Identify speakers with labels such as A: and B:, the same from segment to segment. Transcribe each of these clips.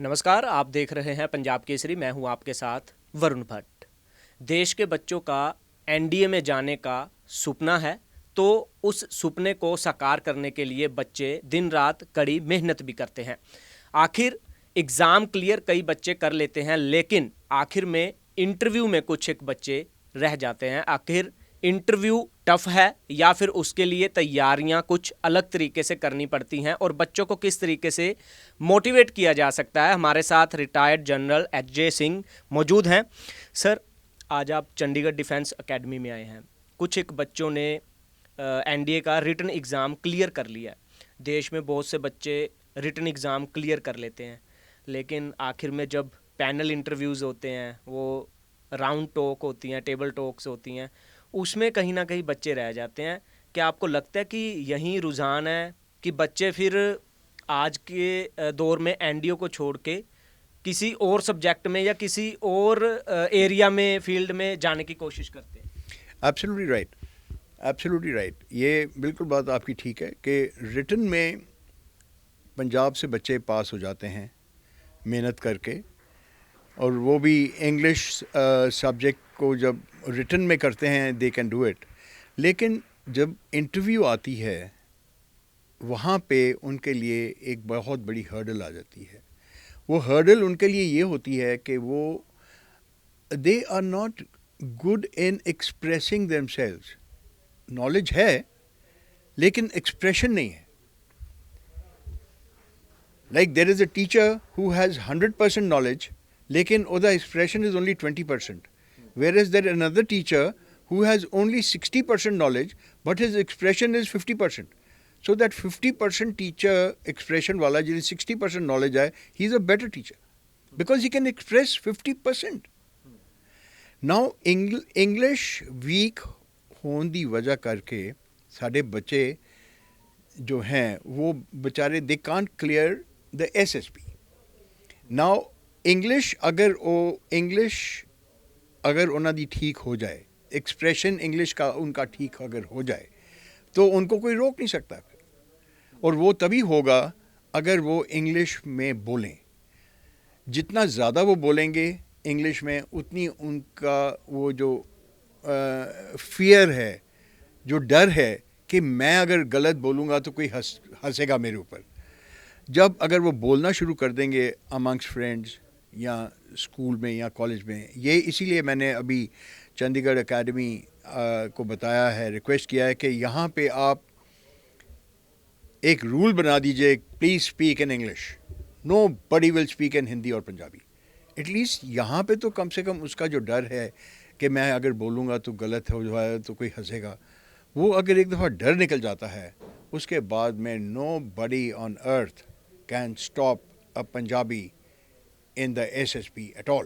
A: नमस्कार, आप देख रहे हैं पंजाब केसरी। मैं हूं आपके साथ वरुण भट्ट। देश के बच्चों का एनडीए में जाने का सपना है, तो उस सपने को साकार करने के लिए बच्चे दिन रात कड़ी मेहनत भी करते हैं। आखिर एग्ज़ाम क्लियर कई बच्चे कर लेते हैं, लेकिन आखिर में इंटरव्यू में कुछ एक बच्चे रह जाते हैं। आखिर इंटरव्यू टफ है या फिर उसके लिए तैयारियां कुछ अलग तरीके से करनी पड़ती हैं, और बच्चों को किस तरीके से मोटिवेट किया जा सकता है। हमारे साथ रिटायर्ड जनरल एच.जे. सिंह मौजूद हैं। सर, आज आप चंडीगढ़ डिफेंस एकेडमी में आए हैं। कुछ एक बच्चों ने एनडीए का रिटन एग्ज़ाम क्लियर कर लिया है। देश में बहुत से बच्चे रिटन एग्ज़ाम क्लियर कर लेते हैं, लेकिन आखिर में जब पैनल इंटरव्यूज़ होते हैं, वो राउंड टॉक होती हैं, टेबल टॉक्स होती हैं, उसमें कहीं ना कहीं बच्चे रह जाते हैं। क्या आपको लगता है कि यही रुझान है कि बच्चे फिर आज के दौर में एनडीओ को छोड़ के किसी और सब्जेक्ट में या किसी और एरिया में, फील्ड में जाने की कोशिश करते हैं?
B: Absolutely right, absolutely right. ये बिल्कुल बात आपकी ठीक है कि रिटन में पंजाब से बच्चे पास हो जाते हैं मेहनत करके, और वो भी इंग्लिश सब्जेक्ट को जब रिटन में करते हैं दे कैन डू इट। लेकिन जब इंटरव्यू आती है वहाँ पे उनके लिए एक बहुत बड़ी हर्डल आ जाती है। वो हर्डल उनके लिए ये होती है कि वो they are not good in expressing themselves. Knowledge है लेकिन एक्सप्रेशन नहीं है। Like there is a teacher who has 100% knowledge, लेकिन other expression is only 20%, whereas there is another teacher who has only 60% knowledge but his expression is 50%. So that 50% teacher expression wala jis 60% knowledge hai, he is a better teacher because he can express 50%. Now English weak होने दी वजह करके साढ़े बच्चे जो हैं वो बेचारे they can't clear the SSB. Now English अगर उन्हों दी ठीक हो जाए, एक्सप्रेशन इंग्लिश का उनका ठीक अगर हो जाए, तो उनको कोई रोक नहीं सकता फिर। और वो तभी होगा अगर वो इंग्लिश में बोलें। जितना ज़्यादा वो बोलेंगे इंग्लिश में, उतनी उनका वो जो फियर है, जो डर है कि मैं अगर गलत बोलूँगा तो कोई हंसेगा मेरे ऊपर, जब अगर वो बोलना शुरू कर देंगे अमंग्स फ्रेंड्स या स्कूल में या कॉलेज में, ये इसीलिए मैंने अभी चंडीगढ़ एकेडमी को बताया है, रिक्वेस्ट किया है कि यहाँ पे आप एक रूल बना दीजिए, please speak in English, nobody will speak in Hindi और पंजाबी। एटलीस्ट यहाँ पे तो कम से कम उसका जो डर है कि मैं अगर बोलूँगा तो गलत हो जाए तो कोई हंसेगा, वो अगर एक दफ़ा डर निकल जाता है, उसके बाद में nobody on earth can stop a Punjabi in the SSB at all.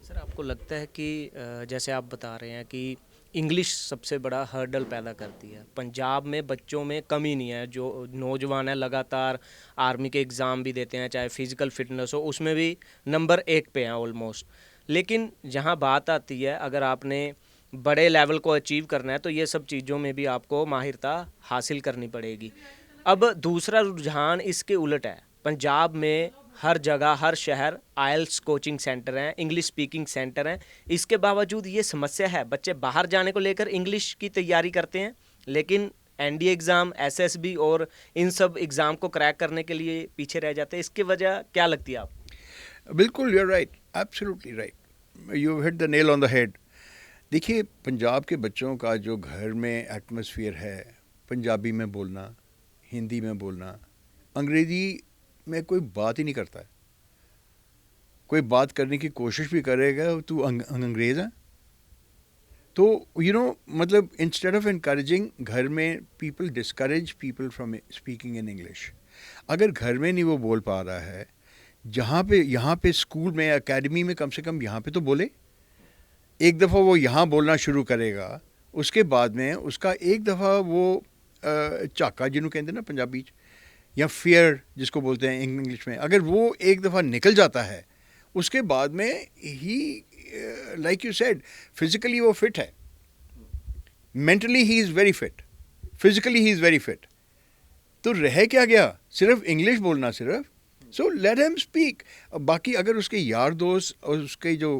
A: Sir, आपको लगता है कि जैसे आप बता रहे हैं कि इंग्लिश सबसे बड़ा हर्डल पैदा करती है, पंजाब में बच्चों में कमी नहीं है, जो नौजवान है लगातार आर्मी के एग्ज़ाम भी देते हैं, चाहे फिज़िकल फिटनेस हो उसमें भी नंबर 1 पे हैं ऑलमोस्ट। लेकिन जहाँ बात आती है, अगर आपने बड़े लेवल को अचीव करना है तो ये सब चीज़ों में भी आपको माहिरता हासिल करनी पड़ेगी। अब दूसरा रुझान इसके उलट है। पंजाब में हर जगह, हर शहर आइल्स कोचिंग सेंटर हैं, इंग्लिश स्पीकिंग सेंटर हैं। इसके बावजूद ये समस्या है, बच्चे बाहर जाने को लेकर इंग्लिश की तैयारी करते हैं, लेकिन एनडीए एग्ज़ाम, एसएसबी और इन सब एग्ज़ाम को क्रैक करने के लिए पीछे रह जाते हैं। इसकी वजह क्या लगती है आपको?
B: बिल्कुल, you are right, absolutely right, you hit the nail on the head. देखिए, पंजाब के बच्चों का जो घर में एटमॉस्फेयर है, पंजाबी में बोलना, हिंदी में बोलना, अंग्रेज़ी में कोई बात ही नहीं करता है। कोई बात करने की कोशिश भी करेगा तू अंग्रेज़ है, तो मतलब इंस्टेड ऑफ इनकरेजिंग, घर में people discourage people from speaking in English. अगर घर में नहीं वो बोल पा रहा है, यहाँ पे स्कूल में, एकेडमी में कम से कम यहाँ पे तो बोले। एक दफ़ा वो यहाँ बोलना शुरू करेगा, उसके बाद में उसका एक दफ़ा वो झाका जिन्हों कहते हैं ना पंजाबी या फियर जिसको बोलते हैं इंग्लिश में, अगर वो एक दफ़ा निकल जाता है, उसके बाद में ही लाइक यू सेड फिज़िकली वो फिट है, mentally he is very fit, physically he is very fit. तो रह क्या गया? सिर्फ इंग्लिश बोलना, सिर्फ सो लेट हिम स्पीक। बाकी अगर उसके यार दोस्त और उसके जो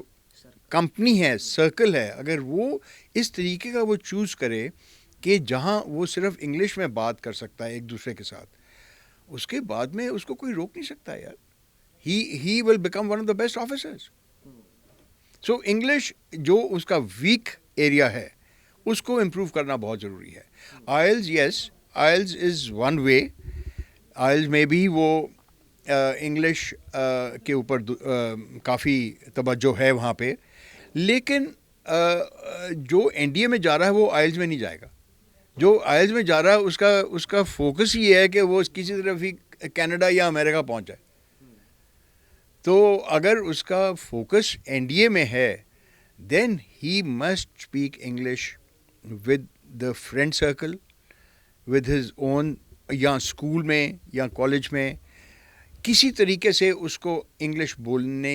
B: कंपनी है, सर्कल है, अगर वो इस तरीके का वो चूज़ करे कि जहाँ वो सिर्फ इंग्लिश में बात कर सकता है एक दूसरे के साथ, उसके बाद में उसको कोई रोक नहीं सकता यार। He will become one of the best officers. So English जो उसका वीक एरिया है उसको इम्प्रूव करना बहुत ज़रूरी है। Aisles, yes, aisles is one way. Aisles में भी वो इंग्लिश के ऊपर काफ़ी तवज्जो है वहाँ पे, लेकिन जो एनडीए में जा रहा है वो आइल्स में नहीं जाएगा। जो आइल्स में जा रहा है उसका फोकस ये है कि वो किसी तरफ ही कनाडा या अमेरिका पहुँच जाए। तो अगर उसका फोकस एनडीए में है, then he must speak English with the friend circle, with his own, या स्कूल में या कॉलेज में किसी तरीके से उसको इंग्लिश बोलने,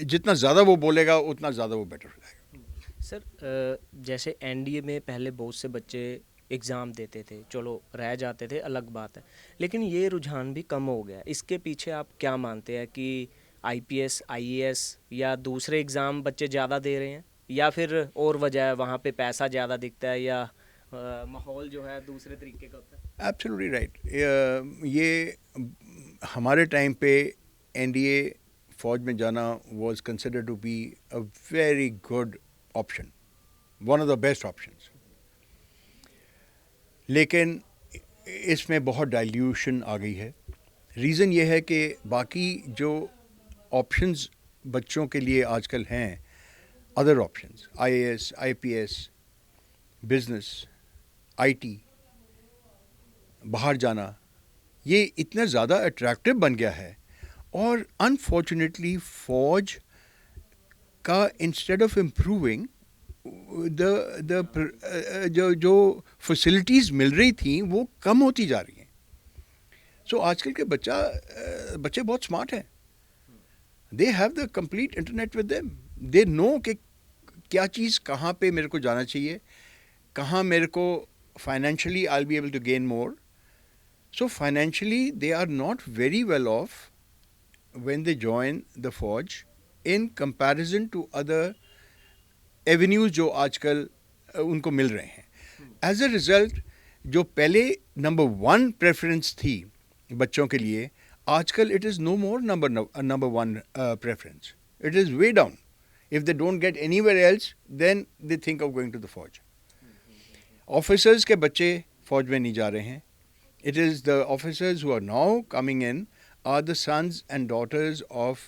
B: जितना ज़्यादा वो बोलेगा उतना ज़्यादा वो बेटर हो जाएगा।
A: सर जैसे एनडीए में पहले बहुत से बच्चे एग्ज़ाम देते थे, चलो रह जाते थे, अलग बात है, लेकिन ये रुझान भी कम हो गया। इसके पीछे आप क्या मानते हैं कि आईपीएस, आईएएस या दूसरे एग्ज़ाम बच्चे ज़्यादा दे रहे हैं, या फिर और वजह है, वहाँ पे पैसा ज़्यादा दिखता है, या माहौल जो है दूसरे तरीके का होता है?
B: Absolutely right. ये हमारे टाइम पे एनडीए फौज में जाना was considered to be a very good option, one of the best options. लेकिन इसमें बहुत डाइल्यूशन आ गई है। रीज़न ये है कि बाकी जो ऑप्शंस बच्चों के लिए आजकल हैं, other options, IAS, IPS, business, IT, बाहर जाना, ये इतना ज़्यादा अट्रैक्टिव बन गया है। और अनफॉर्चुनेटली फौज का इंस्टेड ऑफ इम्प्रूविंग जो फैसिलिटीज़ मिल रही थी वो कम होती जा रही हैं। सो आजकल के बच्चे बहुत स्मार्ट हैं। They have the complete internet with them. They know कि क्या चीज़ कहाँ पे मेरे को जाना चाहिए, कहाँ मेरे को financially I will be able to gain more. So financially, they are not very well off when they join the Forge in comparison to other avenues जो आजकल उनको मिल रहे हैं. As a result, जो पहले नंबर 1 प्रेफरेंस थी बच्चों के लिए, आजकल it is no more number 1 preference. It is way down. If they don't get anywhere else, then they think of going to the Forge. Officers के बच्चे फौज में नहीं जा रहे हैं. It is the officers who are now coming in are the sons and daughters of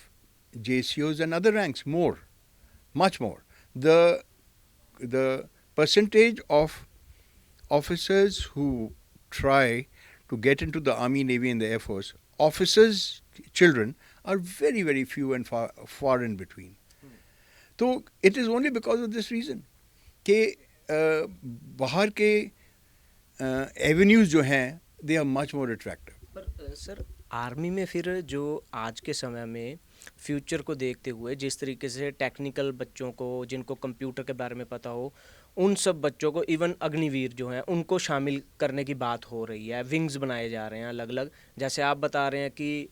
B: JCOs and other ranks, more, much more. The percentage of officers who try to get into the Army, Navy and the Air Force, officers' children are very, very few and far in between. So it is only because of this reason कि बाहर के avenues जो हैं they are much more attractive.
A: पर sir army में फिर जो आज के समय में फ्यूचर को देखते हुए जिस तरीके से टेक्निकल बच्चों को, जिनको कंप्यूटर के बारे में पता हो, उन सब बच्चों को, इवन अग्निवीर जो हैं उनको शामिल करने की बात हो रही है, विंग्स बनाए जा रहे हैं अलग अलग, जैसे आप बता रहे हैं कि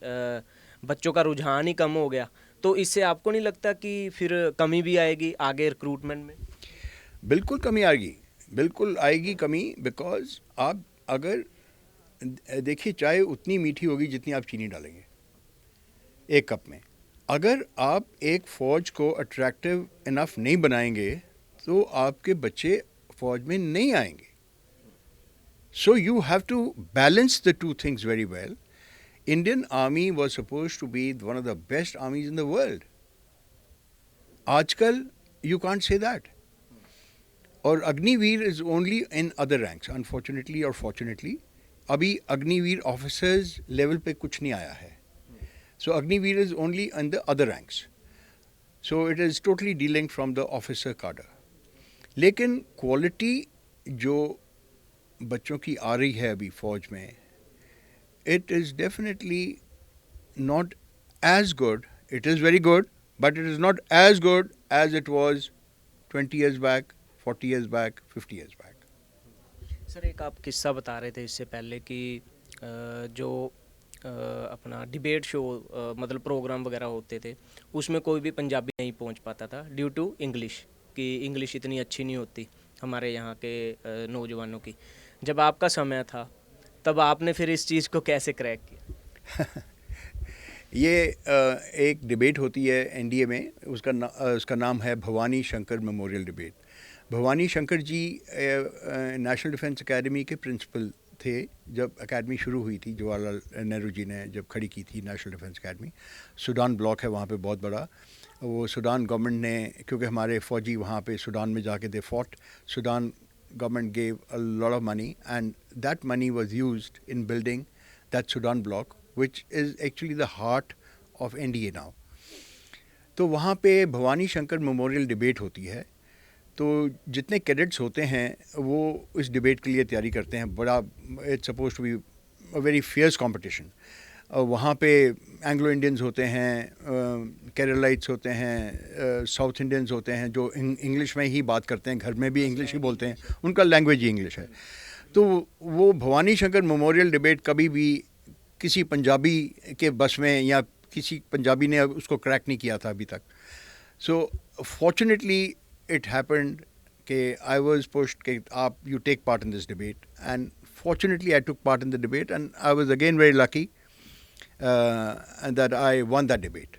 A: बच्चों का रुझान ही कम हो गया, तो इससे आपको नहीं लगता कि फिर कमी भी आएगी आगे रिक्रूटमेंट में?
B: बिल्कुल कमी आएगी, बिल्कुल आएगी कमी, बिकॉज आप अगर देखिए चाय उतनी मीठी होगी जितनी आप चीनी डालेंगे एक कप में। अगर आप एक फ़ौज को अट्रैक्टिव इनफ नहीं बनाएंगे तो आपके बच्चे फ़ौज में नहीं आएंगे। So you have to balance the two things very well. Indian army was supposed to be one of the best armies in the world. आजकल यू कांट से दैट। और Agniveer is only in other ranks, unfortunately और fortunately अभी Agniveer officers level पे कुछ नहीं आया है। So Agniveer is only in the other ranks, so it is totally dealing from the officer cadre. लेकिन क्वालिटी जो बच्चों की आ रही है अभी फ़ौज में, it is definitely not as good. It is very good but it is not as good as it was 20 years back, 40 years back, 50 years back.
A: Sir एक आप किस्सा बता रहे थे इससे पहले कि जो अपना डिबेट शो मतलब प्रोग्राम वगैरह होते थे, उसमें कोई भी पंजाबी नहीं पहुंच पाता था ड्यू टू इंग्लिश, कि इंग्लिश इतनी अच्छी नहीं होती हमारे यहाँ के नौजवानों की। जब आपका समय था तब आपने फिर इस चीज़ को कैसे क्रैक किया?
B: ये एक डिबेट होती है एनडीए में, उसका नाम है Bhavani Shankar memorial debate. Bhavani Shankar ji national defence academy के प्रिंसिपल थे जब एकेडमी शुरू हुई थी। जवाहरलाल नेहरू जी ने जब खड़ी की थी national defence academy. Sudan block है वहाँ पे बहुत बड़ा। वो सूडान गवर्नमेंट ने, क्योंकि हमारे फ़ौजी वहाँ पे सूडान में जाके they fought, Sudan government gave a lot of money, and that money was used in building that Sudan block, which is actually the heart of NDA now. तो वहाँ पे भवानी शंकर मेमोरियल डिबेट होती है। तो जितने कैडेट्स होते हैं वो इस डिबेट के लिए तैयारी करते हैं। बड़ा it's suppose to be a very fierce competition. वहाँ पे एंग्लो इंडियंस होते हैं, केरलाइट्स होते हैं, साउथ इंडियंस होते हैं जो इंग्लिश में ही बात करते हैं, घर में भी इंग्लिश ही बोलते हैं, उनका लैंग्वेज ही इंग्लिश है। तो वो भवानी शंकर मेमोरियल डिबेट कभी भी किसी पंजाबी के बस में, या किसी पंजाबी ने उसको क्रैक नहीं किया था अभी तक। सो फॉर्चुनेटली इट हैपेंड कि आई वाज पुश्ड कि आप you take part in this debate, and fortunately I took part in the debate, and I was again very lucky and that I won that debate.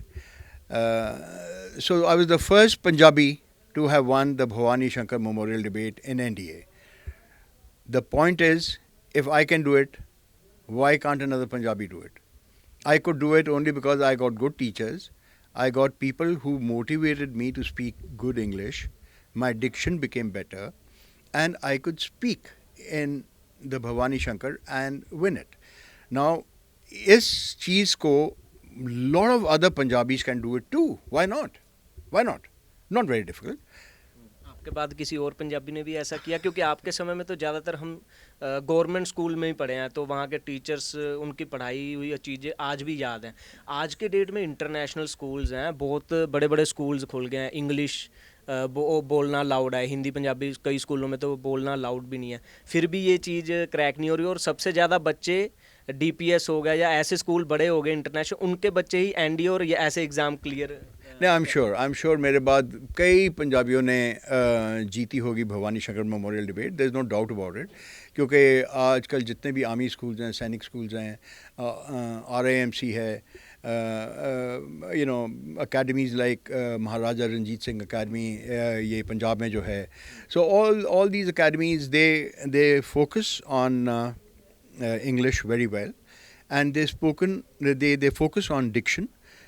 B: So I was the first Punjabi to have won the Bhavani Shankar Memorial Debate in NDA. The point is, if I can do it, why can't another Punjabi do it? I could do it only because I got good teachers. I got people who motivated me to speak good English. My diction became better, and I could speak in the Bhavani Shankar and win it. Now, इस चीज़ को lot of other Punjabis can do it too. Why not? Why not? Not very difficult.
A: आपके बाद किसी और पंजाबी ने भी ऐसा किया? क्योंकि आपके समय में तो ज़्यादातर हम गवर्नमेंट स्कूल में ही पढ़े हैं, तो वहाँ के टीचर्स, उनकी पढ़ाई हुई चीज़ें आज भी याद हैं। आज के डेट में इंटरनेशनल स्कूल्स हैं, बहुत बड़े बड़े स्कूल्स खुल गए हैं, इंग्लिश बोलना लाउड है, हिंदी पंजाबी कई स्कूलों में तो बोलना लाउड भी नहीं है, फिर भी ये चीज़ क्रैक नहीं हो रही। और सबसे ज़्यादा बच्चे डीपीएस हो गया या ऐसे स्कूल बड़े हो गए इंटरनेशनल, उनके बच्चे ही एनडीए और ये ऐसे एग्ज़ाम क्लियर।
B: नहीं, आई एम श्योर मेरे बाद कई पंजाबियों ने जीती होगी Bhavani Shankar memorial debate. There is no doubt about it, क्योंकि आजकल जितने भी आर्मी स्कूल्स हैं, सैनिक स्कूल्स हैं, RIMC है, अकेडमीज़ लाइक महाराजा रंजीत सिंह अकेडमी, ये पंजाब में जो है। So all these academies they focus on English very well, and they focus on diction,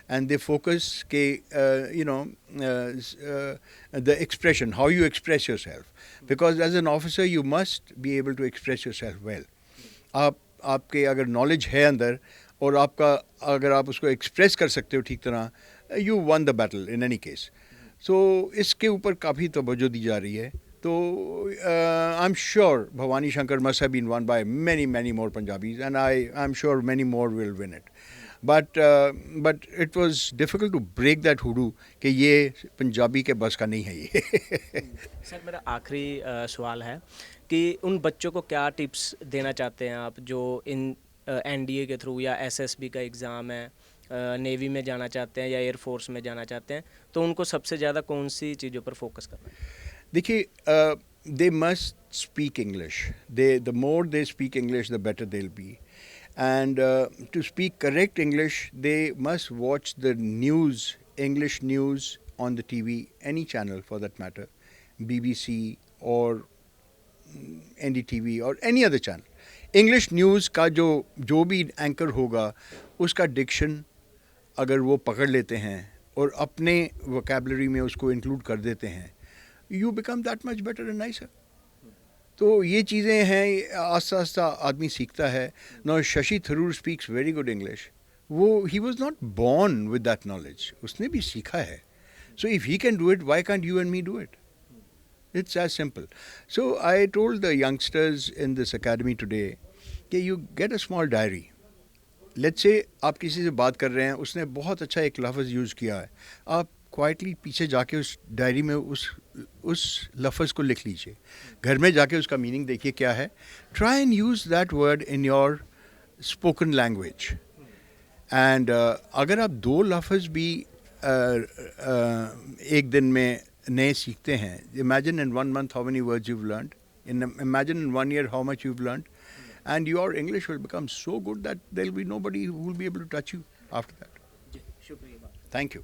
B: and they focus the expression, how you express yourself, because as an officer you must be able to express yourself well. आपके अगर knowledge है अंदर और अगर आप उसको express कर सकते हो ठीक तरह, you won the battle in any case. So इसके ऊपर काफ़ी तवज्जो दी जा रही है। So I'm sure Bhavani Shankar must have been won by many more Punjabis, and I'm sure many more will win it. But it was difficult to break that hoodoo कि ये पंजाबी के बस का नहीं है ये।
A: सर, मेरा आखिरी सवाल है कि उन बच्चों को क्या टिप्स देना चाहते हैं आप जो इन एनडीए के थ्रू या एसएसबी का एग्ज़ाम है, नेवी में जाना चाहते हैं या एयरफोर्स में जाना चाहते हैं, तो उनको सबसे ज़्यादा कौन सी चीज़ों पर फोकस करना है?
B: देखिए, they must speak English. The more they speak English, the better they'll be. And to speak correct English, they must watch the news, English news on the TV, any channel for that matter, BBC or NDTV or any other channel. English news का जो भी anchor होगा, उसका Dickson अगर वो पकड़ लेते हैं और अपने वोकैबुलरी में उसको इंक्लूड कर देते हैं, you become that much better and nicer. तो ये चीज़ें हैं, आस्ता आस्ता आदमी सीखता है। Now Shashi Tharoor speaks very good English. he was not born with that knowledge. उसने भी सीखा है. So if he can do it, why can't you and me do it? It's as simple. So I told the youngsters in this academy today कि you get a small diary. Let's say आप किसी से बात कर रहे हैं, उसने बहुत अच्छा एक लफ्ज़ यूज़ किया है, आप क्वाइटली पीछे जाके उस डायरी में उस लफ्ज़ को लिख लीजिए। घर में जाके उसका मीनिंग देखिए क्या है। Try and use that word in your spoken language, and अगर आप 2 लफ्ज़ भी एक दिन में नए सीखते हैं, imagine in 1 month how many words you've learned, imagine in 1 year how much you've learned, and your English will become so good that there will be nobody who will be able to touch you after that.
A: जी शुक्रिया।
B: Thank you.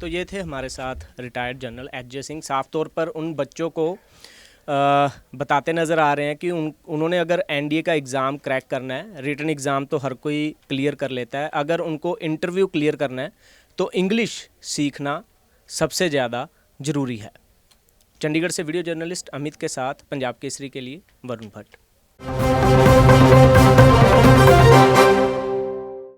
A: तो ये थे हमारे साथ retired general एच.जे. Singh. साफ तौर पर उन बच्चों को बताते नज़र आ रहे हैं कि उन्होंने अगर एनडीए का एग्ज़ाम क्रैक करना है, रिटन एग्ज़ाम तो हर कोई क्लियर कर लेता है, अगर उनको इंटरव्यू क्लियर करना है तो इंग्लिश सीखना सबसे ज़्यादा ज़रूरी है। चंडीगढ़ से वीडियो जर्नलिस्ट अमित के साथ पंजाब केसरी के लिए वरुण भट्ट।